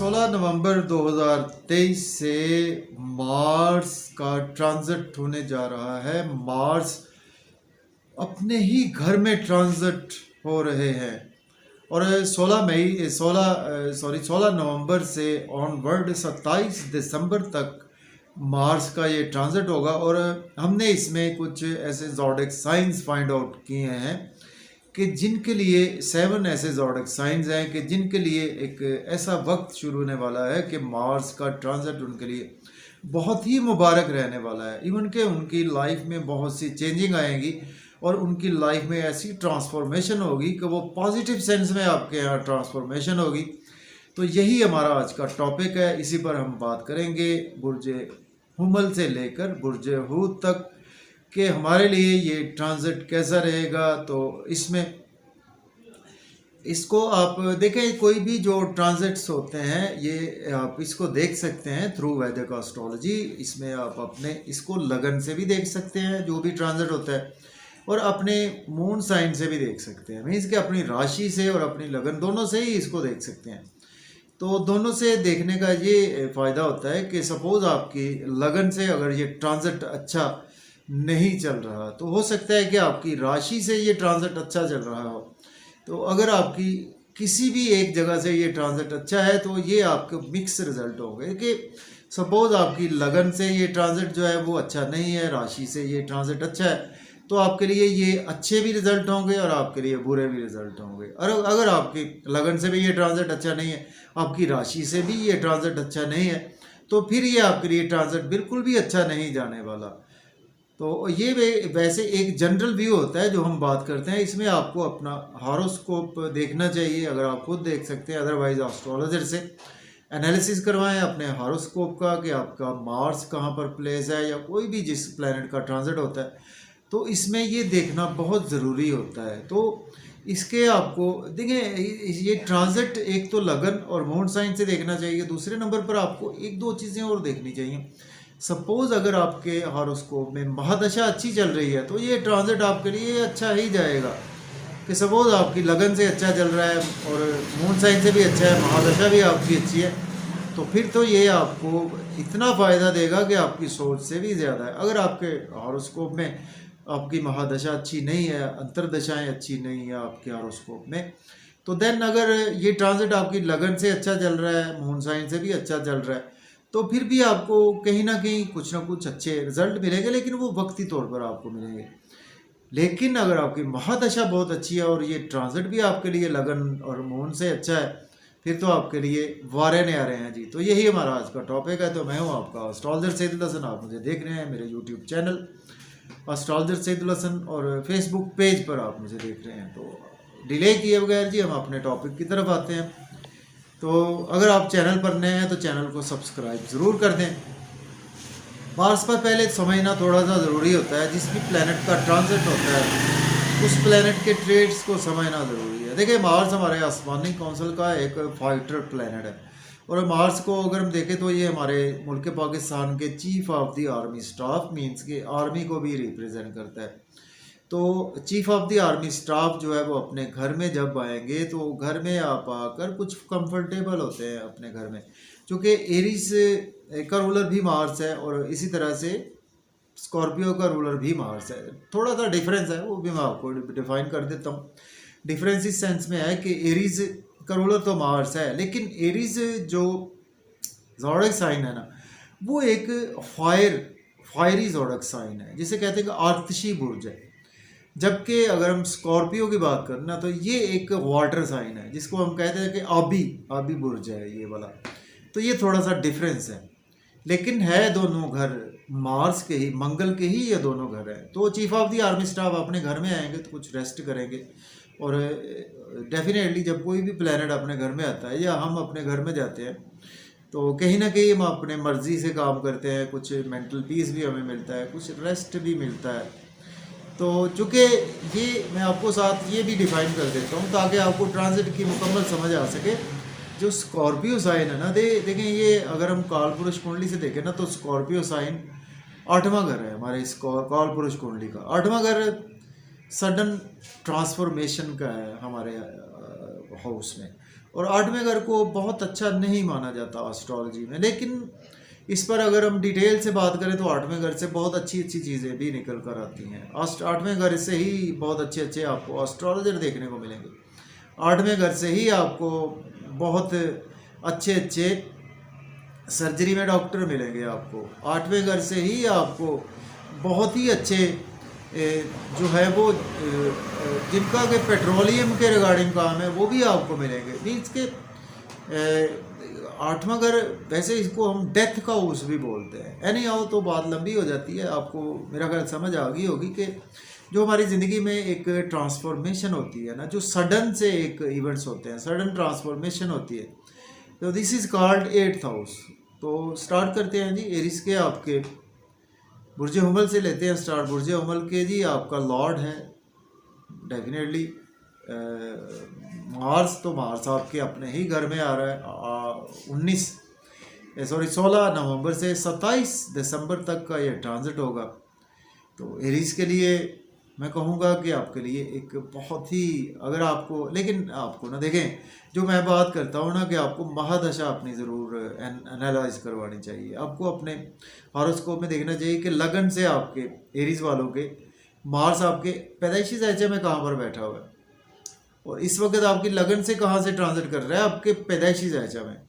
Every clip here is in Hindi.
16 नवंबर 2023 से मार्स का ट्रांजिट होने जा रहा है। मार्स अपने ही घर में ट्रांजिट हो रहे हैं और 16 नवंबर से ऑनवर्ड 27 दिसंबर तक मार्स का ये ट्रांजिट होगा। और हमने इसमें कुछ ऐसे ज़ोडिक साइंस फाइंड आउट किए हैं कि जिनके लिए 7 ऐसे ज़ोडिक साइंस हैं कि जिनके लिए एक ऐसा वक्त शुरू होने वाला है कि मार्स का ट्रांजिट उनके लिए बहुत ही मुबारक रहने वाला है। इवन कि उनकी लाइफ में बहुत सी चेंजिंग आएंगी और उनकी लाइफ में ऐसी ट्रांसफॉर्मेशन होगी कि वो पॉजिटिव सेंस में आपके यहाँ ट्रांसफॉर्मेशन होगी। तो यही हमारा आज का टॉपिक है, इसी पर हम बात करेंगे बुर्ज हुमल से लेकर बुर्ज हूत तक कि हमारे लिए ये ट्रांजिट कैसा रहेगा। तो इसमें इसको आप देखें, कोई भी जो ट्रांजिट्स होते हैं ये आप इसको देख सकते हैं थ्रू वैदिक एस्ट्रोलॉजी। इसमें आप अपने इसको लगन से भी देख सकते हैं जो भी ट्रांजिट होता है, और अपने मून साइन से भी देख सकते हैं। मीन्स कि अपनी राशि से और अपनी लगन दोनों से ही इसको देख सकते हैं। तो दोनों से देखने का ये फ़ायदा होता है कि सपोज़ आपकी लगन से अगर ये ट्रांजिट अच्छा नहीं चल रहा तो हो सकता है कि आपकी राशि से ये ट्रांजिट अच्छा चल रहा हो। तो अगर आपकी किसी भी एक जगह से ये ट्रांजिट अच्छा है तो ये आपके मिक्स रिजल्ट होंगे कि सपोज़ आपकी लगन से ये ट्रांजिट जो है वो अच्छा नहीं है, राशि से ये ट्रांजिट अच्छा है, तो आपके लिए ये अच्छे भी रिजल्ट होंगे और आपके लिए बुरे भी रिजल्ट होंगे। और अगर आपकी लगन से भी ये ट्रांजिट अच्छा नहीं है, आपकी राशि से भी ये ट्रांजिट अच्छा नहीं है, तो फिर ये आपके लिए ट्रांजिट बिल्कुल भी अच्छा नहीं जाने वाला। तो ये वैसे एक जनरल व्यू होता है जो हम बात करते हैं। इसमें आपको अपना हॉरोस्कोप देखना चाहिए, अगर आप खुद देख सकते हैं, अदरवाइज एस्ट्रोलॉजर से एनालिसिस करवाएं अपने हॉरोस्कोप का कि आपका मार्स कहाँ पर प्लेस है या कोई भी जिस प्लैनेट का ट्रांजिट होता है, तो इसमें ये देखना बहुत ज़रूरी होता है। तो इसके आपको देखें, ये ट्रांजिट एक तो लगन और मून साइन से देखना चाहिए, दूसरे नंबर पर आपको एक दो चीज़ें और देखनी चाहिए। सपोज़ अगर आपके हॉरोस्कोप में महादशा अच्छी चल रही है तो ये ट्रांजिट आपके लिए अच्छा ही जाएगा। कि सपोज़ आपकी लगन से अच्छा चल रहा है और मून साइन से भी अच्छा है, महादशा भी आपकी अच्छी है, तो फिर तो ये आपको इतना फ़ायदा देगा कि आपकी सोच से भी ज़्यादा है। अगर आपके हॉरोस्कोप में आपकी महादशा अच्छी नहीं है, अंतरदशाएं अच्छी नहीं है आपके हॉरोस्कोप में, तो देन अगर ये ट्रांजिट आपकी लगन से अच्छा चल रहा है, मून साइन से भी अच्छा चल रहा है, तो फिर भी आपको कहीं ना कहीं कुछ ना कुछ अच्छे रिजल्ट मिलेंगे, लेकिन वो वक्ती तौर पर आपको मिलेंगे। लेकिन अगर आपकी महादशा बहुत अच्छी है और ये ट्रांजिट भी आपके लिए लगन और मून से अच्छा है, फिर तो आपके लिए वारे ने आ रहे हैं जी। तो यही हमारा आज का टॉपिक है। तो मैं हूँ आपका एस्ट्रोलॉजर सईदुल हसन, आप मुझे देख रहे हैं मेरे YouTube channel astrologer Saidul Hasan और फेसबुक पेज पर आप मुझे देख रहे हैं। तो डिले किए बगैर जी हम अपने टॉपिक की तरफ आते हैं। तो अगर आप चैनल पर नए हैं तो चैनल को सब्सक्राइब ज़रूर कर दें। मार्स पर पहले समझना थोड़ा सा ज़रूरी होता है, जिस भी प्लैनेट का ट्रांजिट होता है उस प्लैनेट के ट्रेड्स को समझना ज़रूरी है। देखिए, मार्स हमारे आसमानी काउंसिल का एक फाइटर प्लैनेट है और मार्स को अगर हम देखें तो ये हमारे मुल्क पाकिस्तान के chief of the army staff, means के आर्मी को भी रिप्रेजेंट करता है। तो chief of the army staff जो है वो अपने घर में जब आएंगे तो घर में आप आकर कुछ कंफर्टेबल होते हैं अपने घर में, क्योंकि एरीज का रूलर भी मार्स है और इसी तरह से स्कॉर्पियो का रूलर भी मार्स है। थोड़ा सा डिफरेंस है, वो भी मैं आपको डिफाइन कर देता हूँ। डिफरेंस इस सेंस में है कि एरीज का रूलर तो मार्स है, लेकिन एरीज जो ज़ोडिक साइन है ना, वो एक फायरी ज़ोडिक साइन है, जिसे कहते हैं कि आतिशी बुर्ज है। जबकि अगर हम स्कॉर्पियो की बात करें ना, तो ये एक वाटर साइन है जिसको हम कहते हैं कि आबी बुर्ज है ये वाला। तो ये थोड़ा सा डिफरेंस है, लेकिन है दोनों घर मार्स के ही, मंगल के ही ये दोनों घर हैं। तो chief of the army staff अपने घर में आएंगे तो कुछ रेस्ट करेंगे, और डेफिनेटली जब कोई भी प्लेनेट अपने घर में आता है या हम अपने घर में जाते हैं तो कहीं ना कहीं हम अपने मर्जी से काम करते हैं, कुछ मेंटल पीस भी हमें मिलता है, कुछ रेस्ट भी मिलता है। तो चूँकि ये मैं आपको साथ ये भी डिफाइन कर देता हूँ ताकि आपको ट्रांजिट की मुकम्मल समझ आ सके। जो स्कॉर्पियो साइन है ना, देखें ये अगर हम काल पुरुष कुंडली से देखें ना, तो स्कॉर्पियो साइन 8वां घर है हमारे इस काल पुरुष कुंडली का। 8वां घर सडन ट्रांसफॉर्मेशन का है हमारे हाउस में, और 8वें घर को बहुत अच्छा नहीं माना जाता एस्ट्रोलॉजी में, लेकिन इस पर अगर हम डिटेल से बात करें तो 8वें घर से बहुत अच्छी अच्छी चीज़ें भी निकल कर आती हैं। 8वें घर से ही बहुत अच्छे अच्छे आपको एस्ट्रोलॉजर देखने को मिलेंगे। 8वें घर से ही आपको बहुत अच्छे अच्छे सर्जरी में डॉक्टर मिलेंगे। आपको 8वें घर से ही आपको बहुत ही अच्छे जो है वो जिनका के पेट्रोलियम के रिगार्डिंग काम है वो भी आपको मिलेंगे। मीन्स के 8वां घर वैसे इसको हम डेथ का हाउस भी बोलते हैं। एनी हाउ तो बात लंबी हो जाती है, आपको मेरा ख्याल समझ आ गई होगी कि जो हमारी ज़िंदगी में एक ट्रांसफॉर्मेशन होती है ना, जो सडन से एक इवेंट्स होते हैं, सडन ट्रांसफॉर्मेशन होती है, तो this is called 8th house. तो स्टार्ट करते हैं जी एरिस के आपके बुर्ज हमल से लेते हैं स्टार्ट। बुर्ज हमल के जी आपका लॉर्ड है डेफिनेटली मार्स। तो मार्स आपके अपने ही घर में आ रहा है 16 नवंबर से 27 दिसंबर तक का ये ट्रांजिट होगा। तो एरीज के लिए मैं कहूँगा कि आपके लिए एक बहुत ही, अगर आपको, लेकिन आपको ना देखें, जो मैं बात करता हूँ ना कि आपको महादशा अपनी ज़रूर एनालाइज करवानी चाहिए। आपको अपने हॉरोस्कोप में देखना चाहिए कि लगन से आपके एरीज वालों के मार्स आपके पैदाइशी ज़ायचे में कहाँ पर बैठा हुआ है, और इस वक्त आपकी लगन से कहाँ से ट्रांजिट कर रहा है आपके पैदाइशी ज़ायचा में।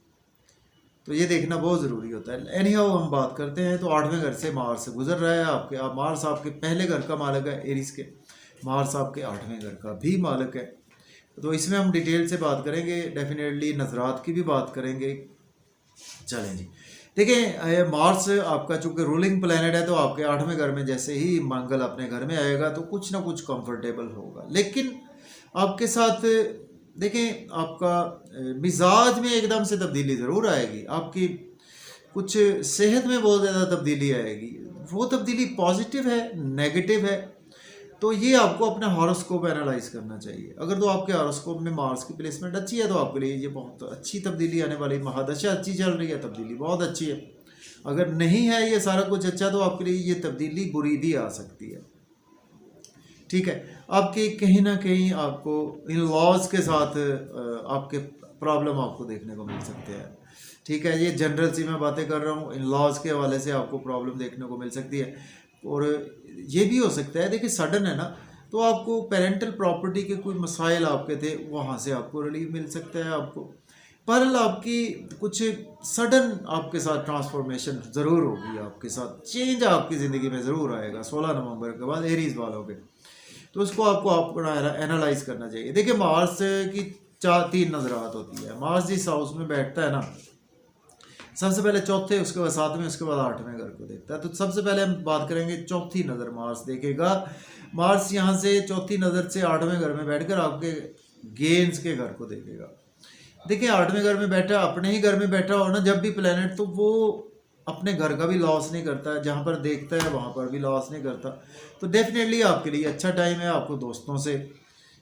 तो ये देखना बहुत ज़रूरी होता है। एनी हाउ हम बात करते हैं तो 8वें घर से मार्स गुजर रहा है आपके। मार्स आपके पहले घर का मालिक है एरीज के, मार्स आपके 8वें घर का भी मालिक है। तो इसमें हम डिटेल से बात करेंगे, डेफिनेटली नजरात की भी बात करेंगे। चलें जी, देखिए मार्स आपका चूँकि रूलिंग प्लैनेट है, तो आपके 8वें घर में जैसे ही मंगल अपने घर में आएगा तो कुछ ना कुछ कंफर्टेबल होगा, लेकिन आपके साथ देखें आपका मिजाज में एकदम से तब्दीली ज़रूर आएगी। आपकी कुछ सेहत में बहुत ज़्यादा तब्दीली आएगी। वो तब्दीली पॉजिटिव है नेगेटिव है, तो ये आपको अपना हॉरोस्कोप एनालाइज करना चाहिए। अगर तो आपके हॉरोस्कोप में मार्स की प्लेसमेंट अच्छी है तो आपके लिए ये बहुत अच्छी तब्दीली आने वाली, महादशा अच्छी चल रही है, तब्दीली बहुत अच्छी है। अगर नहीं है ये सारा कुछ अच्छा तो आपके लिए ये तब्दीली बुरी भी आ सकती है। ठीक है, आपके कहीं ना कहीं आपको इन लॉज के साथ आपके प्रॉब्लम आपको देखने को मिल सकते हैं। ठीक है, ये जनरल सी मैं बातें कर रहा हूँ, इन लॉज के हवाले से आपको प्रॉब्लम देखने को मिल सकती है। और ये भी हो सकता है, देखिए सडन है ना, तो आपको पेरेंटल प्रॉपर्टी के कोई मसाइल आपके थे, वहाँ से आपको रिलीफ मिल सकता है। आपको पर आपकी कुछ सडन आपके साथ ट्रांसफॉर्मेशन ज़रूर होगी, आपके साथ चेंज आपकी ज़िंदगी में ज़रूर आएगा 16 नवंबर के बाद एरीज वालों के। तो उसको आपको एनालाइज करना चाहिए। देखिए मार्स की 3 नजरात होती है। मार्स जिस हाउस में बैठता है ना, सबसे पहले चौथे, उसके बाद 7वें, उसके बाद 8वें घर को देखता है। तो सबसे पहले हम बात करेंगे चौथी नज़र मार्स देखेगा। मार्स यहाँ से चौथी नज़र से 8वें घर में बैठकर आपके गेंस के घर को देखेगा। देखिए 8वें घर में बैठा, अपने ही घर में बैठा हो ना जब भी प्लेनेट, तो वो अपने घर का भी लॉस नहीं करता है, जहाँ पर देखता है वहाँ पर भी लॉस नहीं करता। तो डेफिनेटली आपके लिए अच्छा टाइम है। आपको दोस्तों से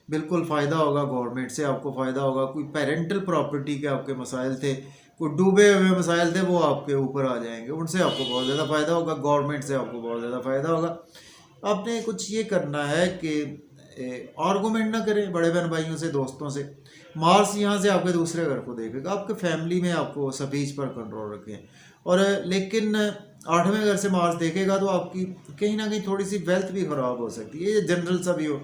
बिल्कुल फ़ायदा होगा, गवर्नमेंट से आपको फ़ायदा होगा। कोई पेरेंटल प्रॉपर्टी के आपके मसाइल थे, कोई डूबे हुए मसाइल थे, वो आपके ऊपर आ जाएंगे, उनसे आपको बहुत ज़्यादा फ़ायदा होगा। गवर्नमेंट से आपको बहुत ज़्यादा फ़ायदा होगा। आपने कुछ ये करना है कि आर्गूमेंट ना करें बड़े बहन भाइयों से, दोस्तों से। मार्स यहाँ से आपके दूसरे घर को देखेगा, आपके फैमिली में आपको स्पीच पर कंट्रोल रखें। और लेकिन 8वें घर से मार्स देखेगा तो आपकी कहीं ना कहीं थोड़ी सी वेल्थ भी ख़राब हो सकती है, ये जनरल सा भी हो।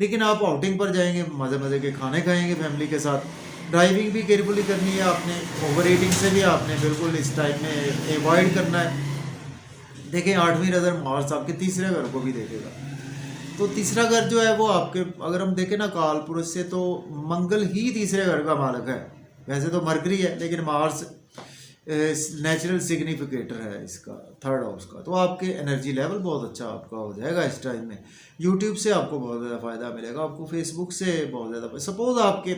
लेकिन आप आउटिंग पर जाएंगे, मज़े मज़े के खाने खाएंगे फैमिली के साथ। ड्राइविंग भी केयरफुली करनी है आपने, ओवर ईटिंग से भी आपने बिल्कुल इस टाइम में अवॉइड करना है। देखें 8वीं नज़र मार्स आपके तीसरे घर को भी देखेगा। तो तीसरा घर जो है वो आपके, अगर हम देखें ना काल पुरुष से, तो मंगल ही तीसरे घर का मालिक है। वैसे तो मरकरी है, लेकिन मार्स नेचुरल सिग्निफिकेटर है इसका, 3rd हाउस का। तो आपके एनर्जी लेवल बहुत अच्छा आपका हो जाएगा इस टाइम में। यूट्यूब से आपको बहुत ज़्यादा फ़ायदा मिलेगा, आपको फेसबुक से बहुत ज़्यादा। सपोज आपके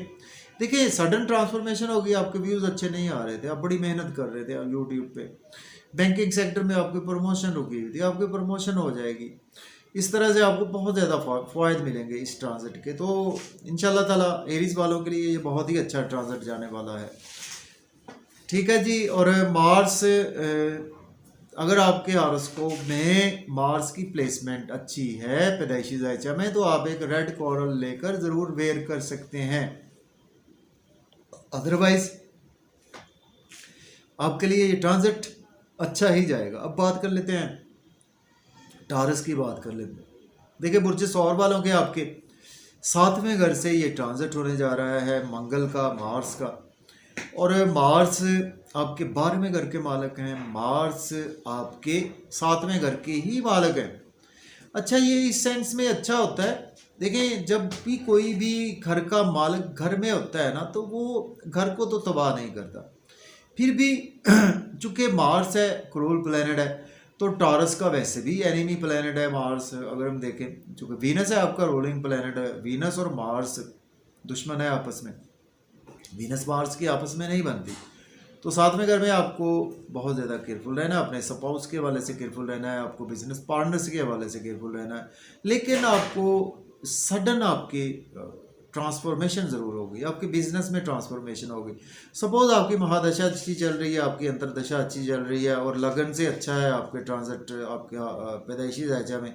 देखिए सडन ट्रांसफॉर्मेशन होगी, आपके व्यूज़ अच्छे नहीं आ रहे थे, आप बड़ी मेहनत कर रहे थे आप यूट्यूब पे, बैंकिंग सेक्टर में आपकी प्रमोशन रुकी हुई थी, आपकी प्रमोशन हो जाएगी। इस तरह से आपको बहुत ज़्यादा फ़ायदे मिलेंगे इस ट्रांजिट के। तो इंशाल्लाह ताला एरीज वालों के लिए ये बहुत ही अच्छा ट्रांजिट जाने वाला है। ठीक है जी। और मार्स अगर आपके हॉरोस्कोप में मार्स की प्लेसमेंट अच्छी है पैदाइशी ज़ायचा में, तो आप एक रेड कोरल लेकर ज़रूर वेयर कर सकते हैं। अदरवाइज आपके लिए ये ट्रांजिट अच्छा ही जाएगा। अब बात कर लेते हैं टारस की, बात कर लेते हैं। देखिए बुर्ज सौर वालों के आपके 7वें घर से ये ट्रांजिट होने जा रहा है मंगल का, मार्स का। और मार्स आपके 12वें घर के मालक हैं, मार्स आपके 7वें घर के ही मालक हैं। अच्छा, ये इस सेंस में अच्छा होता है। देखिए जब भी कोई भी घर का मालिक घर में होता है ना, तो वो घर को तो तबाह नहीं करता। फिर भी चूंकि मार्स है, क्रूल प्लेनेट है, तो टॉरस का वैसे भी एनिमी प्लेनेट है मार्स। अगर हम देखें, चूंकि वीनस है आपका रूलिंग प्लेनेट है, वीनस और मार्स दुश्मन है आपस में, वीनस मार्स की आपस में नहीं बनती। तो 7वें घर में आपको बहुत ज़्यादा केयरफुल रहना है, अपने स्पाउस के हवाले से केयरफुल रहना है, आपको बिजनेस पार्टनर्स के हवाले से केयरफुल रहना है। लेकिन आपको सडन आपकी ट्रांसफॉर्मेशन ज़रूर होगी, आपके बिजनेस में ट्रांसफॉर्मेशन होगी। सपोज आपकी महादशा अच्छी चल रही है, आपकी अंतरदशा अच्छी चल रही है और लगन से अच्छा है, आपके ट्रांजिट आपके पैदाइशी दायचा में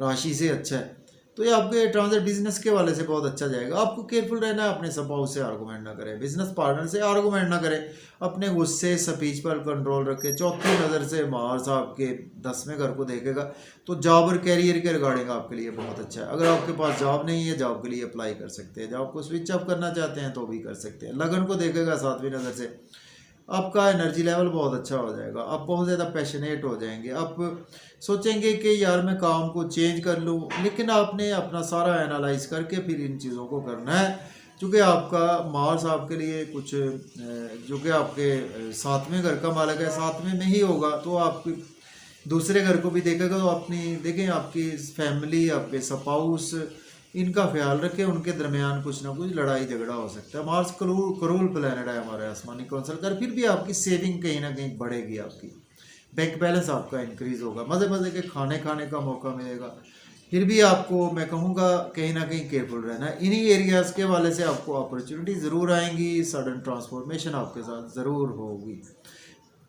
राशि से अच्छा है, तो ये आपके ट्रांजिट बिजनेस के वाले से बहुत अच्छा जाएगा। आपको केयरफुल रहना है, अपने स्पाउस से आर्गूमेंट ना करें, बिजनेस पार्टनर से आर्गूमेंट ना करें, अपने गुस्से स्पीच पर कंट्रोल रखें। चौथी नज़र से मार्स आपके 10वें घर को देखेगा, तो जॉब और कैरियर के रिगार्डिंग आपके लिए बहुत अच्छा है। अगर आपके पास जॉब नहीं है, जॉब के लिए अप्लाई कर सकते हैं, जॉब को स्विच अप करना चाहते हैं तो भी कर सकते हैं। लगन को देखेगा 7वीं नज़र से, आपका एनर्जी लेवल बहुत अच्छा हो जाएगा, आप बहुत ज़्यादा पैशनेट हो जाएंगे, आप सोचेंगे कि यार मैं काम को चेंज कर लूँ, लेकिन आपने अपना सारा एनालाइज करके फिर इन चीज़ों को करना है। क्योंकि आपका मार्स आपके लिए कुछ जो कि आपके 7वें घर का मालिक है, 7वें में ही होगा, तो आपकी दूसरे घर को भी देखेगा, तो अपनी देखें आपकी फैमिली, आपके स्पाउस, इनका ख्याल रखें, उनके दरमियान कुछ ना कुछ लड़ाई झगड़ा हो सकता है। मार्स क्रूल प्लैनेट है हमारे आसमानी कौंसल का। फिर भी आपकी सेविंग कहीं ना कहीं बढ़ेगी, आपकी बैंक बैलेंस आपका इंक्रीज होगा, मज़े मज़े के खाने का मौका मिलेगा। फिर भी आपको मैं कहूँगा कहीं ना कहीं केयरफुल रहना है। इन्हीं एरियाज़ के वाले से आपको अपॉर्चुनिटी ज़रूर आएंगी, सडन ट्रांसफॉर्मेशन आपके साथ ज़रूर होगी।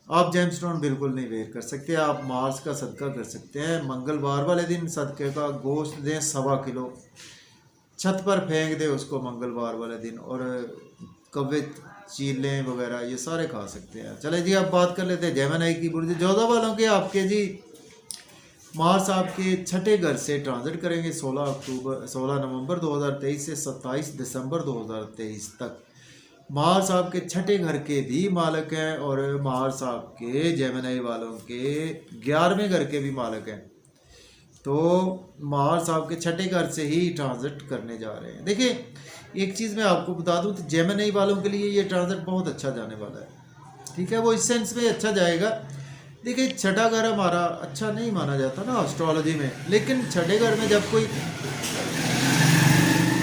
आप जेमस्टोन बिल्कुल नहीं वेयर कर सकते, आप मार्स का सदका कर सकते हैं। मंगलवार वाले दिन सदके का गोश्त दें 1.25 किलो, छत पर फेंक दे उसको मंगलवार वाले दिन, और कव्वे चीलें वगैरह ये सारे खा सकते हैं। चले जी, अब बात कर लेते हैं जेमिनी की। बुर्ज जोधा वालों के आपके जी मार्स आपके 6ठे घर से ट्रांजिट करेंगे 16 नवंबर 2023 से 27 दिसंबर 2023 तक। मार्स आपके 6ठे घर के भी मालक हैं और मार्स आपके जेमिनी वालों के 11वें घर के भी मालक हैं। तो मार्स आपके 6ठे घर से ही ट्रांजिट करने जा रहे हैं। देखिए एक चीज़ मैं आपको बता दूं, तो जेमिनी वालों के लिए ये ट्रांजिट बहुत अच्छा जाने वाला है, ठीक है, वो इस सेंस में अच्छा जाएगा। देखिए 6ठा घर हमारा अच्छा नहीं माना जाता ना एस्ट्रोलॉजी में, लेकिन 6ठे घर में जब कोई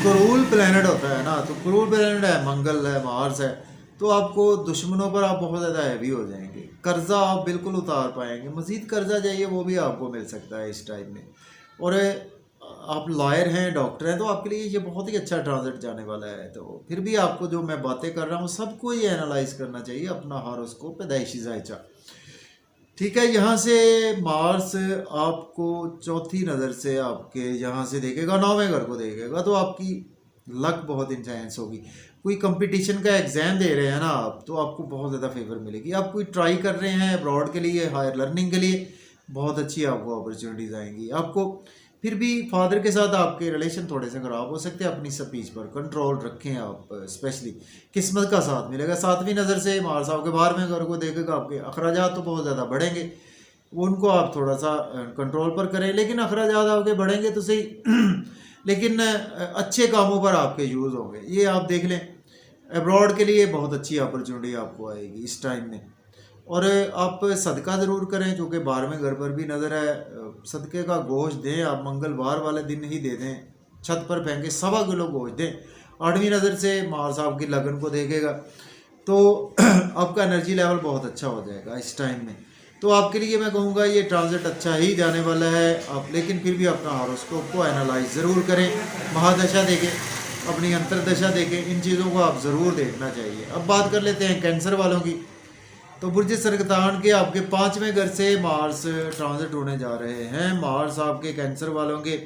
क्रूल प्लैनेट होता है ना, तो क्रूल प्लैनेट है, मंगल है, मार्स है, तो आपको दुश्मनों पर आप बहुत ज़्यादा हैवी हो जाएंगे, कर्जा आप बिल्कुल उतार पाएंगे, मज़ीद कर्जा चाहिए वो भी आपको मिल सकता है इस टाइम में। और आप लॉयर हैं, डॉक्टर हैं, तो आपके लिए ये बहुत ही अच्छा ट्रांजिट जाने वाला है। तो फिर भी आपको जो मैं बातें कर रहा हूँ सबको ये एनालाइज करना चाहिए, अपना हॉरोस्कोप पैदाइशी जायचा, ठीक है। यहाँ से मार्स आपको चौथी नज़र से आपके यहाँ से देखेगा, 9वें घर को देखेगा, तो आपकी लक बहुत इंटेंस होगी। कोई कंपटीशन का एग्ज़ाम दे रहे हैं ना आप, तो आपको बहुत ज़्यादा फेवर मिलेगी। आप कोई ट्राई कर रहे हैं अब्रॉड के लिए, हायर लर्निंग के लिए, बहुत अच्छी आपको अपॉर्चुनिटीज़ आएंगी। आपको फिर भी फादर के साथ आपके रिलेशन थोड़े से ख़राब हो सकते हैं, अपनी स्पीच पर कंट्रोल रखें आप, स्पेशली किस्मत का साथ मिलेगा। 7वीं नज़र से मार्स आपके 12वें घर को देखेगा, आपके अखराजात तो बहुत ज़्यादा बढ़ेंगे, उनको आप थोड़ा सा कंट्रोल पर करें, लेकिन अखराजात आपके बढ़ेंगे तो सही लेकिन अच्छे कामों पर आपके यूज़ होंगे, ये आप देख लें। अब्रॉड के लिए बहुत अच्छी अपॉर्चुनिटी आपको आएगी इस टाइम में। और आप सदका ज़रूर करें, क्योंकि 12वें घर पर भी नज़र है, सदके का गोश्त दें आप, मंगलवार वाले दिन ही दे दें, छत पर फेंके 1.25 किलो गोश्त दें। 8वीं नज़र से मार्स आपकी लगन को देखेगा, तो आपका एनर्जी लेवल बहुत अच्छा हो जाएगा इस टाइम में। तो आपके लिए मैं कहूँगा ये ट्रांजिट अच्छा ही जाने वाला है आप, लेकिन फिर भी अपना हॉरोस्कोप को एनालाइज ज़रूर करें, महादशा देखें, अपनी अंतरदशा देखें, इन चीज़ों को आप ज़रूर देखना चाहिए। अब बात कर लेते हैं कैंसर वालों की। तो बुर्ज सरगतान के आपके 5वें घर से मार्स ट्रांजिट होने जा रहे हैं। मार्स आपके कैंसर वालों के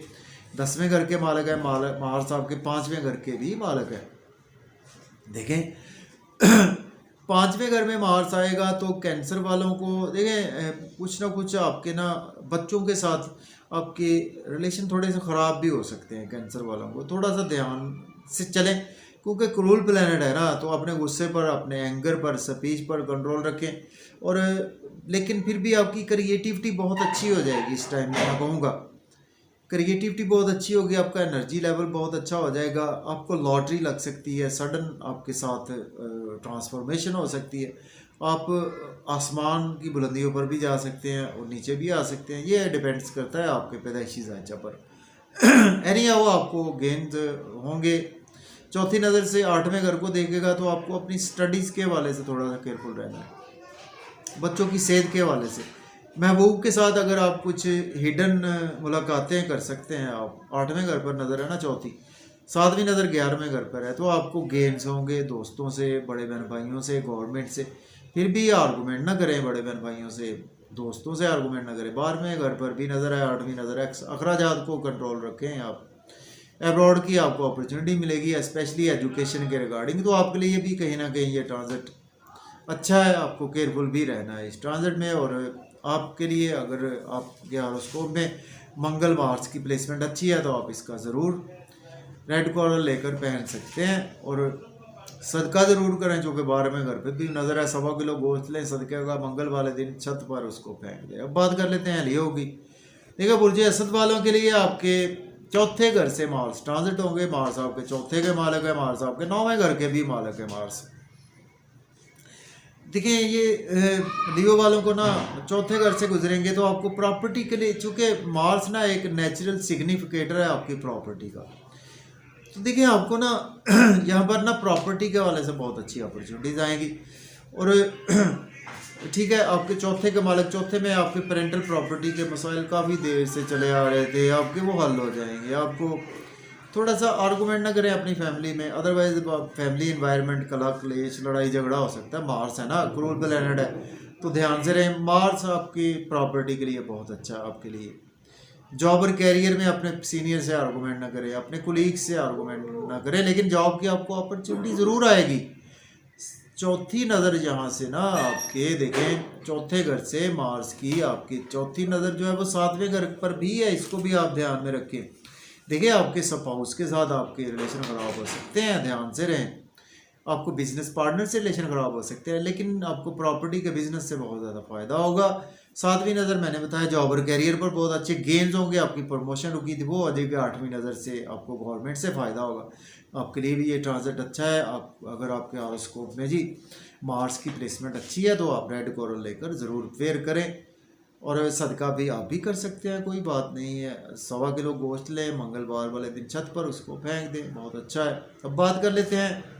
10वें घर के मालक है, मार्स आपके 5वें घर के भी मालक है। देखें पांचवें घर में मार्स आएगा तो कैंसर वालों को देखें, कुछ ना कुछ आपके ना बच्चों के साथ आपके रिलेशन थोड़े से ख़राब भी हो सकते हैं। कैंसर वालों को थोड़ा सा ध्यान से चलें, क्योंकि क्रूल प्लैनेट है ना, तो अपने गुस्से पर, अपने एंगर पर, स्पीच पर कंट्रोल रखें। और लेकिन फिर भी आपकी क्रिएटिविटी बहुत अच्छी हो जाएगी इस टाइम में, मैं कहूँगा क्रिएटिविटी बहुत अच्छी होगी, आपका एनर्जी लेवल बहुत अच्छा हो जाएगा। आपको लॉटरी लग सकती है, सडन आपके साथ ट्रांसफॉर्मेशन हो सकती है। आप आसमान की बुलंदियों पर भी जा सकते हैं और नीचे भी आ सकते हैं, ये डिपेंड्स करता है आपके पैदाइशी ढांचा पर। एनी हाउ आपको गेंद होंगे। चौथी नज़र से आठवें घर को देखेगा तो आपको अपनी स्टडीज़ के हवाले से थोड़ा सा केयरफुल रहना है, बच्चों की सेहत के हवाले से। महबूब के साथ अगर आप कुछ हिडन मुलाकातें कर सकते हैं, आप आठवें घर पर नज़र है ना चौथी, सातवीं नज़र 11वें घर पर है, तो आपको गेंस होंगे दोस्तों से, बड़े बहन भाइयों से, गवर्नमेंट से। फिर भी आर्गूमेंट ना करें बड़े बहन भाइयों से, दोस्तों से आर्गूमेंट ना करें। 12वें घर पर भी नज़र है, 8वीं नज़र है, अखराजात को कंट्रोल रखें आप। एब्रॉड की आपको अपॉर्चुनिटी मिलेगी, स्पेशली एजुकेशन के रिगार्डिंग, तो आपके लिए भी कहीं ना कहीं ये ट्रांजिट अच्छा है। आपको केयरफुल भी रहना है इस ट्रांजिट में। और आपके लिए अगर आपके हॉरोस्कोप में मंगल मार्स की प्लेसमेंट अच्छी है तो आप इसका ज़रूर रेड कॉलर लेकर पहन सकते हैं। और सदका ज़रूर करें, चूँकि 12वें घर पे भी नज़र है। 1.25 किलो गोश्त लें सदके का, मंगल वाले दिन छत पर उसको फेंक दें। अब बात कर लेते हैं लियो की। देखिए बुर्ज असद वालों के लिए आपके चौथे घर से मार्स ट्रांजिट होंगे। मार्स आपके चौथे के मालक है, मार्स आपके 9वें घर के भी मालक है मार्स। देखिए ये लियो वालों को ना चौथे घर से गुजरेंगे तो आपको प्रॉपर्टी के लिए, चूँकि मार्स ना एक नेचुरल सिग्निफिकेटर है आपकी प्रॉपर्टी का, तो देखिए आपको ना यहाँ पर ना प्रॉपर्टी के वाले से बहुत अच्छी अपॉर्चुनिटीज़ आएंगी। और ठीक है, आपके चौथे के मालिक, चौथे में आपके पेरेंटल प्रॉपर्टी के मसाइल काफ़ी देर से चले आ रहे थे, आपके वो हल हो जाएंगे। आपको थोड़ा सा आर्गूमेंट ना करें अपनी फैमिली में, अदरवाइज फैमिली इन्वायरमेंट कला क्लेश लड़ाई झगड़ा हो सकता है। मार्स है ना, क्रूर प्लैनेट है, तो ध्यान से रहें। मार्स आपकी प्रॉपर्टी के लिए बहुत अच्छा है आपके लिए। जॉब और कैरियर में अपने सीनियर से आर्गूमेंट ना करें, अपने कुलीग से आर्गूमेंट ना करें, लेकिन जॉब की आपको अपॉर्चुनिटी ज़रूर आएगी। चौथी नज़र यहाँ से ना आपके देखें, चौथे घर से मार्स की आपकी चौथी नज़र जो है वो 7वें घर पर भी है, इसको भी आप ध्यान में रखें। देखिए आपके स्पाउस के साथ आपके रिलेशन ख़राब हो सकते हैं, ध्यान से रहें। आपको बिजनेस पार्टनर से रिलेशन ख़राब हो सकते हैं, लेकिन आपको प्रॉपर्टी के बिजनेस से बहुत ज़्यादा फ़ायदा होगा। 7वीं नज़र मैंने बताया जॉब और कैरियर पर बहुत अच्छे गेंस होंगे, आपकी प्रमोशन रुकी थी वो आ जाएगी। 8वीं नज़र से आपको गवर्नमेंट से फ़ायदा होगा। आपके लिए भी ये ट्रांजिट अच्छा है। आप अगर आपके हॉरोस्कोप में जी मार्स की प्लेसमेंट अच्छी है तो आप रेड कोरल लेकर ज़रूर वेयर करें। और सदका भी आप भी कर सकते हैं, कोई बात नहीं है। 1.25 किलो गोश्त लें, मंगलवार वाले दिन छत पर उसको फेंक दें, बहुत अच्छा है। अब बात कर लेते हैं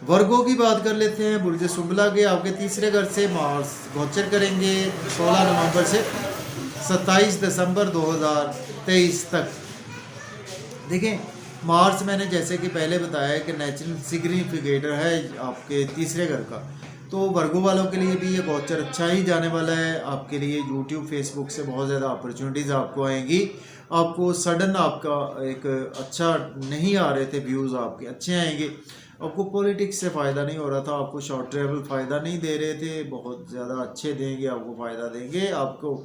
वर्गों की, बात कर लेते हैं। बुर्ज सुंबला के आपके तीसरे घर से मार्स गोचर करेंगे 16 नवंबर से 27 दिसंबर 2023 तक। देखें मार्स मैंने जैसे कि पहले बताया कि नेचुरल सिग्निफिकेटर है आपके तीसरे घर का, तो वर्गों वालों के लिए भी ये गोचर अच्छा ही जाने वाला है। आपके लिए यूट्यूब फेसबुक से बहुत ज़्यादा अपॉर्चुनिटीज़ आपको आएंगी। आपको सडन आपका एक अच्छा नहीं आ रहे थे व्यूज़, आपके अच्छे आएंगे। आपको पॉलिटिक्स से फ़ायदा नहीं हो रहा था, आपको शॉर्ट ट्रेवल फ़ायदा नहीं दे रहे थे, बहुत ज़्यादा अच्छे देंगे, आपको फ़ायदा देंगे। आपको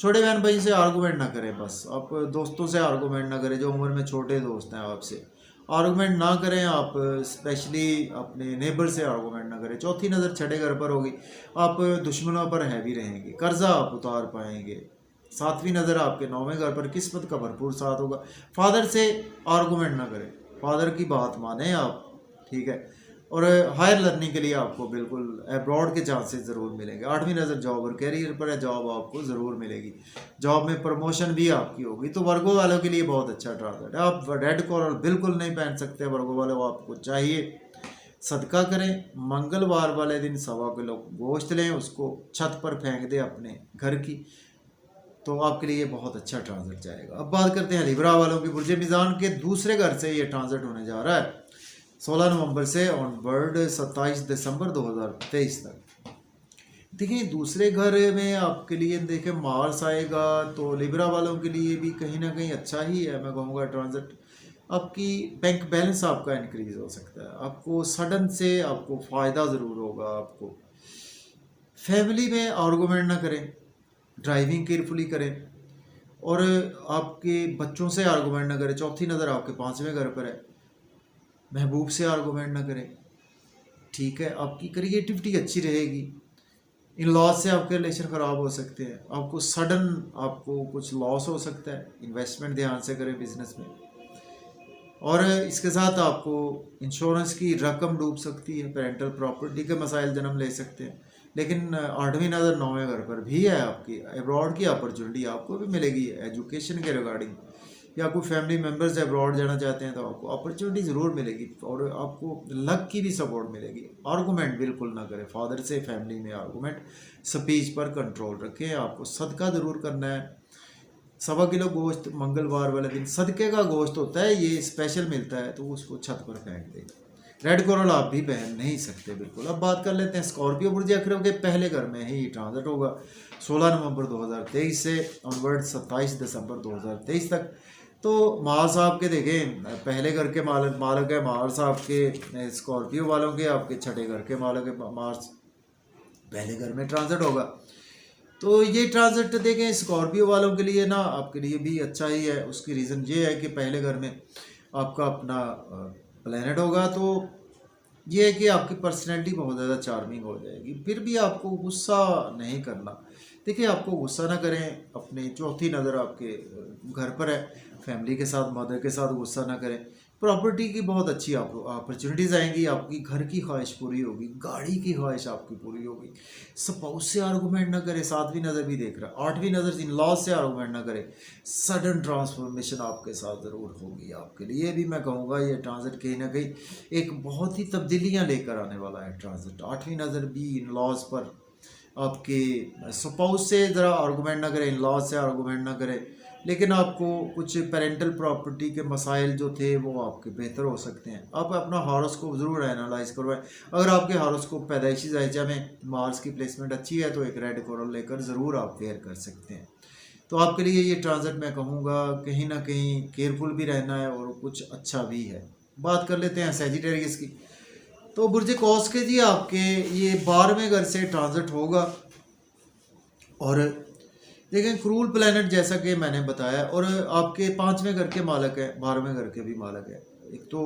छोटे बहन भाई से आर्गूमेंट ना करें, बस आप दोस्तों से आर्गूमेंट ना करें, जो उम्र में छोटे दोस्त हैं आपसे आर्गूमेंट ना करें। आप स्पेशली अपने नेबर से आर्गूमेंट ना करें। चौथी नज़र छठे घर पर होगी, आप दुश्मनों पर हैवी रहेंगे, कर्जा आप उतार पाएंगे। 7वीं नज़र आपके 9वें घर पर किस्मत का भरपूर साथ होगा। फादर से आर्गूमेंट ना करें, फादर की बात माने आप, ठीक है। और हायर लर्निंग के लिए आपको बिल्कुल अब्रॉड के चांसेस ज़रूर मिलेंगे। 8वीं नज़र जॉब और कैरियर पर है, जॉब आपको ज़रूर मिलेगी, जॉब में प्रमोशन भी आपकी होगी। तो वर्गों वालों के लिए बहुत अच्छा ट्रांजिट है। आप रेड कॉलर बिल्कुल नहीं पहन सकते वर्गों वाले, आपको चाहिए सदका करें। मंगलवार वाले दिन 1.25 किलो गोश्त लें, उसको छत पर फेंक दें अपने घर की, तो आपके लिए बहुत अच्छा ट्रांजिट जाएगा। अब बात करते हैं लिब्रा वालों की। बुर्ज मिज़ान के दूसरे घर से ये ट्रांजिट होने जा रहा है 16 नवंबर से ऑनवर्ड 27 दिसंबर 2023 तक। देखिए दूसरे घर में आपके लिए देखें मार्स आएगा, तो लिब्रा वालों के लिए भी कहीं ना कहीं अच्छा ही है, मैं कहूँगा ट्रांजिट। आपकी बैंक बैलेंस आपका इंक्रीज हो सकता है, आपको सडन से आपको फ़ायदा ज़रूर होगा। आपको फैमिली में आर्गूमेंट ना करें, ड्राइविंग केयरफुली करें, और आपके बच्चों से आर्गूमेंट ना करें। चौथी नज़र आपके 5वें घर पर है, महबूब से आर्गूमेंट ना करें, ठीक है। आपकी क्रिएटिविटी अच्छी रहेगी। इन लॉस से आपके रिलेशन ख़राब हो सकते हैं, आपको सडन आपको कुछ लॉस हो सकता है। इन्वेस्टमेंट ध्यान से करें बिजनेस में। और इसके साथ आपको इंश्योरेंस की रकम डूब सकती है, पेरेंटल प्रॉपर्टी के मसाइल जन्म ले सकते हैं। लेकिन 8वीं नज़र 9वें घर पर भी है, आपकी अब्रॉड की अपॉर्चुनिटी आपको भी मिलेगी एजुकेशन के रिगार्डिंग, या कोई फैमिली मेम्बर्स अब्रॉड जाना चाहते हैं तो आपको अपॉर्चुनिटी ज़रूर मिलेगी, और आपको लक की भी सपोर्ट मिलेगी। आर्गूमेंट बिल्कुल ना करें फादर से, फैमिली में आर्गूमेंट, स्पीच पर कंट्रोल रखें। आपको सदका ज़रूर करना है। 1.25 किलो गोश्त मंगलवार वाले दिन सदके का गोश्त होता है, ये स्पेशल मिलता है, तो उसको छत पर फेंक दें। रेड कोरल आप भी पहन नहीं सकते बिल्कुल। अब बात कर लेते हैं स्कॉर्पियो बुर्ज अकरम के पहले घर में ही ट्रांजिट होगा 16 नवंबर 2023 से ऑनवर्ड 27 दिसंबर 2023 तक। तो माल साहब के देखें पहले घर के मालक है माल साहब के, स्कॉर्पियो वालों के, आपके छठे घर के मालक है मार्स पहले घर में ट्रांजिट होगा। तो ये ट्रांजिट देखें स्कॉर्पियो वालों के लिए ना आपके लिए भी अच्छा ही है। उसकी रीज़न ये है कि पहले घर में आपका अपना प्लेनेट होगा, तो ये है कि आपकी पर्सनैलिटी बहुत ज़्यादा चार्मिंग हो जाएगी। फिर भी आपको गुस्सा नहीं करना। देखिए आपको गुस्सा ना करें, अपनी चौथी नज़र आपके घर पर है, फैमिली के साथ मदर के साथ गुस्सा ना करें। प्रॉपर्टी की बहुत अच्छी आपको अपॉर्चुनिटीज़ आएंगी, आपकी घर की ख्वाहिश पूरी होगी, गाड़ी की ख्वाहिश आपकी पूरी होगी। स्पाउस से आर्गूमेंट ना करें, 7वीं नज़र भी देख रहा है, 8वीं नज़र इन लॉज से आर्गूमेंट ना करें। सडन ट्रांसफॉर्मेशन आपके साथ ज़रूर होगी। आपके लिए भी मैं कहूँगा ये ट्रांजिट कहीं ना कहीं एक बहुत ही तब्दीलियाँ लेकर आने वाला है ट्रांजिट। 8वीं नज़र भी इन लॉज पर आपके स्पाउस से ज़रा आर्गूमेंट ना करें, इन लॉज से आर्गूमेंट ना करें। लेकिन आपको कुछ पेरेंटल प्रॉपर्टी के मसाइल जो थे वो आपके बेहतर हो सकते हैं। आप अपना हॉरोस्कोप ज़रूर एनालाइज करवाएं। अगर आपके हॉरोस्कोप पैदाइशी जायजा में मार्स की प्लेसमेंट अच्छी है तो एक रेड कोरल लेकर ज़रूर आप वेयर कर सकते हैं। तो आपके लिए ये ट्रांजिट मैं कहूँगा कहीं ना कहीं केयरफुल भी रहना है और कुछ अच्छा भी है। बात कर लेते हैं सैजिटेरियस की। तो बुर्ज कौस के जी आपके ये 12वें घर से ट्रांजिट होगा, और देखें क्रूल प्लैनेट जैसा कि मैंने बताया, और आपके 5वें घर के मालक है, 12वें घर के भी मालक है। एक तो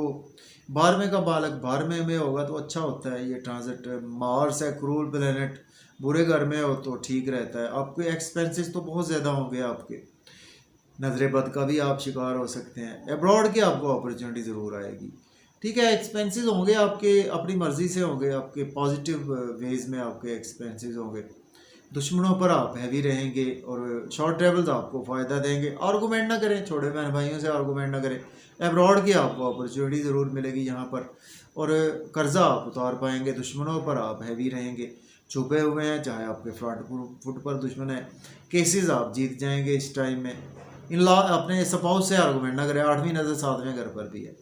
12वें का मालक 12वें में होगा तो अच्छा होता है ये ट्रांजिट। मार्स है क्रूल प्लैनेट, बुरे घर में हो तो ठीक रहता है। आपके एक्सपेंसेस तो बहुत ज़्यादा होंगे, आपके नजरे बद का भी आप शिकार हो सकते हैं। अब्रॉड की आपको अपॉर्चुनिटी ज़रूर आएगी, ठीक है। एक्सपेंसेस होंगे आपके अपनी मर्ज़ी से होंगे, आपके पॉजिटिव वेज में आपके एक्सपेंसेस होंगे। दुश्मनों पर आप हैवी रहेंगे और शॉर्ट ट्रेवल्स आपको फ़ायदा देंगे। आर्गूमेंट ना करें, छोटे बहन भाइयों से आर्गूमेंट ना करें। अब्रॉड की आपको अपॉर्चुनिटी ज़रूर मिलेगी यहाँ पर, और कर्ज़ा आप उतार पाएंगे। दुश्मनों पर आप हैवी रहेंगे, छुपे हुए हैं, चाहे आपके फ्रंट फुट पर दुश्मन है, केसेस आप जीत जाएंगे इस टाइम में। इन लॉ अपने स्पाउस से आर्गूमेंट ना करें। 8वीं नज़र 7वें घर पर भी है,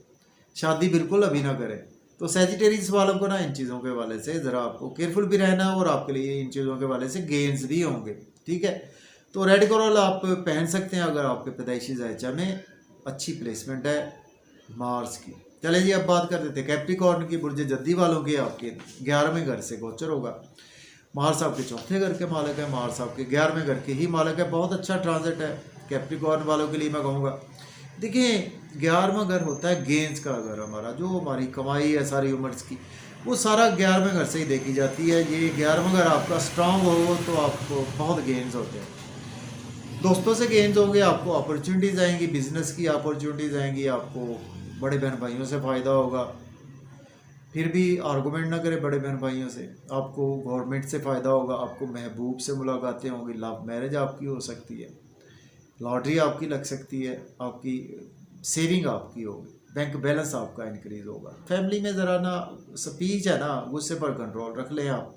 शादी बिल्कुल अभी ना करें। तो सैजिटेरियस वालों को ना इन चीज़ों के वाले से ज़रा आपको केयरफुल भी रहना है, और आपके लिए इन चीज़ों के वाले से गेन्स भी होंगे, ठीक है। तो रेड कोरल आप पहन सकते हैं अगर आपके पैदाइशी जायचा में अच्छी प्लेसमेंट है मार्स की। चले जी अब बात कर देते हैं कैप्रिकॉर्न की। बुर्ज जद्दी वालों के आपके 11वें घर से गोचर होगा। मार्स आपके चौथे घर के मालक है, मार्स आपके 11वें घर के ही मालक है। बहुत अच्छा ट्रांजिट है कैप्रिकॉर्न वालों के लिए मैं कहूँगा। देखिए 11वां घर होता है गेंस का घर, हमारा जो हमारी कमाई है सारी उम्र की, वो सारा 11वें घर से ही देखी जाती है। ये 11वां घर आपका स्ट्रांग हो तो आपको बहुत गेंस होते हैं, दोस्तों से गेंस होंगे, आपको अपॉर्चुनिटीज़ आएंगी, बिजनेस की अपॉर्चुनिटीज़ आएंगी, आपको बड़े बहन भाइयों से फ़ायदा होगा। फिर भी आर्गूमेंट ना करें बड़े बहन भाइयों से, आपको गवर्नमेंट से फ़ायदा होगा, आपको महबूब से मुलाकातें होंगी, लव मैरिज आपकी हो सकती है, लॉटरी आपकी लग सकती है, आपकी सेविंग आपकी होगी, बैंक बैलेंस आपका इंक्रीज होगा। फैमिली में ज़रा ना स्पीच है ना, गुस्से पर कंट्रोल रख लें आप।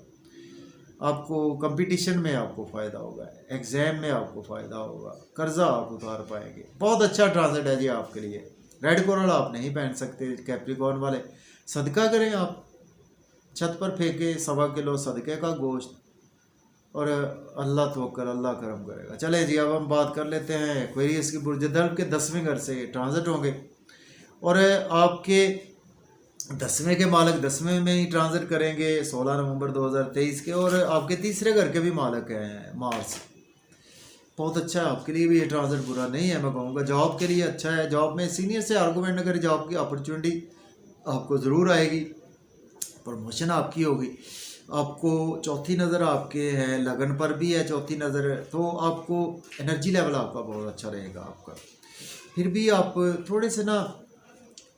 आपको कंपटीशन में आपको फ़ायदा होगा, एग्ज़ाम में आपको फ़ायदा होगा, कर्जा आप उतार पाएंगे। बहुत अच्छा ट्रांजिट है जी आपके लिए। रेड कोरल आप नहीं पहन सकते कैप्रिकॉर्न वाले, सदका करें आप, छत पर फेंके 1.25 किलो सदके का गोश्त, और अल्लाह तवक्कल, अल्लाह करम करेगा। चले जी अब हम बात कर लेते हैं एक्वेरियस की। बुर्ज दल्ब के 10वें घर से ट्रांजिट होंगे, और आपके 10वें के मालक 10वें में ही ट्रांजिट करेंगे 16 नवंबर 2023 के। और आपके तीसरे घर के भी मालक हैं मार्स। बहुत अच्छा है आपके लिए भी ये ट्रांजिट, बुरा नहीं है। मैं कहूँगा जॉब के लिए अच्छा है। जॉब में सीनियर से आर्गूमेंट न करें, जॉब की अपॉर्चुनिटी आपको ज़रूर आएगी, प्रमोशन आपकी होगी। आपको चौथी नज़र आपके है, लगन पर भी है चौथी नज़र, तो आपको एनर्जी लेवल आपका बहुत अच्छा रहेगा आपका। फिर भी आप थोड़े से ना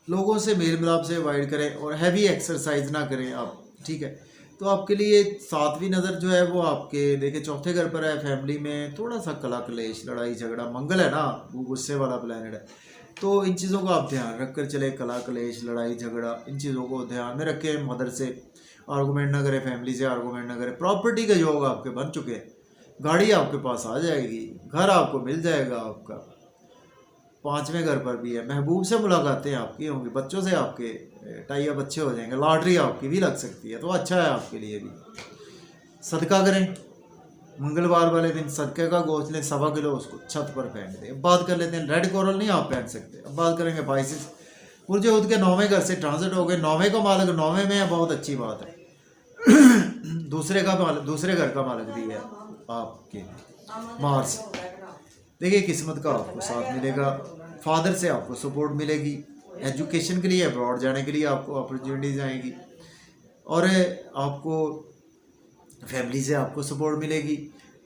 लोगों से मेल मिलाप से अवॉइड करें और हैवी एक्सरसाइज ना करें आप, ठीक है। तो आपके लिए 7वीं नज़र जो है वो आपके देखिए चौथे घर पर है। फैमिली में थोड़ा सा कला क्लेश, लड़ाई झगड़ा, मंगल है ना, वो गुस्से वाला प्लैनेट है, तो इन चीज़ों का आप ध्यान रख कर चले। कला क्लेश, लड़ाई झगड़ा, इन चीज़ों को ध्यान में रखें। मदर से आर्गूमेंट ना करें, फैमिली से आर्गूमेंट ना करें। प्रॉपर्टी के योग आपके बन चुके हैं, गाड़ी आपके पास आ जाएगी, घर आपको मिल जाएगा आपका। 5वें घर पर भी है, महबूब से मुलाकातें आपकी होंगी, बच्चों से आपके टाई अप अच्छे हो जाएंगे, लॉटरी आपकी भी लग सकती है, तो अच्छा है आपके लिए भी। सदका करें, मंगलवार वाले दिन सदके का गोश्त लें 1.25 किलो, उसको छत पर फेंक दें। अब बात कर लेते हैं, रेड कोरल नहीं आप पहन सकते। अब बात करेंगे बाइसिस। पुरजे उद के 9वें घर से ट्रांजिट हो गए, 9वें का मालक 9वें में है, बहुत अच्छी बात है। दूसरे घर का मालक भी है आपके मार्स। देखिए किस्मत का आपको साथ मिलेगा, फादर से आपको सपोर्ट मिलेगी, एजुकेशन के लिए अब्रॉड जाने के लिए आपको अपॉर्चुनिटीज आएंगी, और आपको फैमिली से आपको सपोर्ट मिलेगी।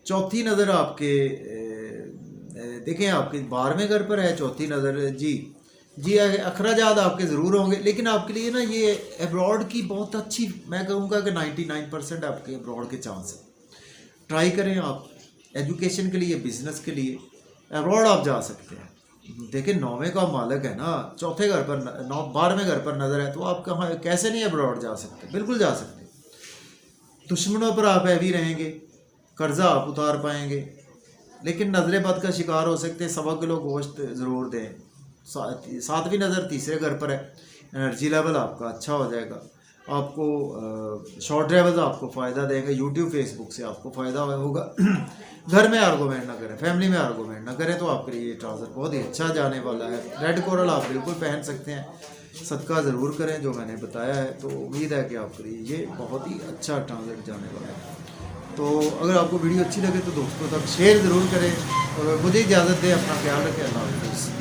चौथी नज़र आपके देखें आपके 12वें घर पर है चौथी नज़र। जी अखराजात आपके ज़रूर होंगे, लेकिन आपके लिए ना ये अब्रॉड की बहुत अच्छी, मैं कहूँगा कि 99% आपके अब्रॉड के चांस है। ट्राई करें आप एजुकेशन के लिए, बिजनेस के लिए अब्रॉड आप जा सकते हैं। देखिए 9वें का मालक है ना, चौथे घर पर 12वें घर पर नज़र है, तो आप कहाँ कैसे नहीं अब्रॉड जा सकते, बिल्कुल जा सकते। दुश्मनों पर आप हैवी रहेंगे, कर्जा आप उतार पाएंगे, लेकिन नज़र बद का शिकार हो सकते हैं। 1.25 किलो गोश्त ज़रूर दें। 7वीं नज़र तीसरे घर पर है, एनर्जी लेवल आपका अच्छा हो जाएगा। आपको शॉर्ट ट्रैवल्स आपको फ़ायदा देंगे, यूट्यूब फेसबुक से आपको फ़ायदा होगा। घर में आर्गूमेंट ना करें, फैमिली में आर्गूमेंट ना करें, तो आपके लिए ये ट्राउज़र बहुत ही अच्छा जाने वाला है। रेड कोरल आप बिल्कुल पहन सकते हैं, सदका ज़रूर करें जो मैंने बताया है, तो उम्मीद है कि आपके लिए ये बहुत ही अच्छा ट्राउज़र जाने वाला है। तो अगर आपको वीडियो अच्छी लगे तो दोस्तों तक शेयर ज़रूर करें, और मुझे इजाज़त दें, अपना ख्याल रखें, अल्लाह हाफ़िज़।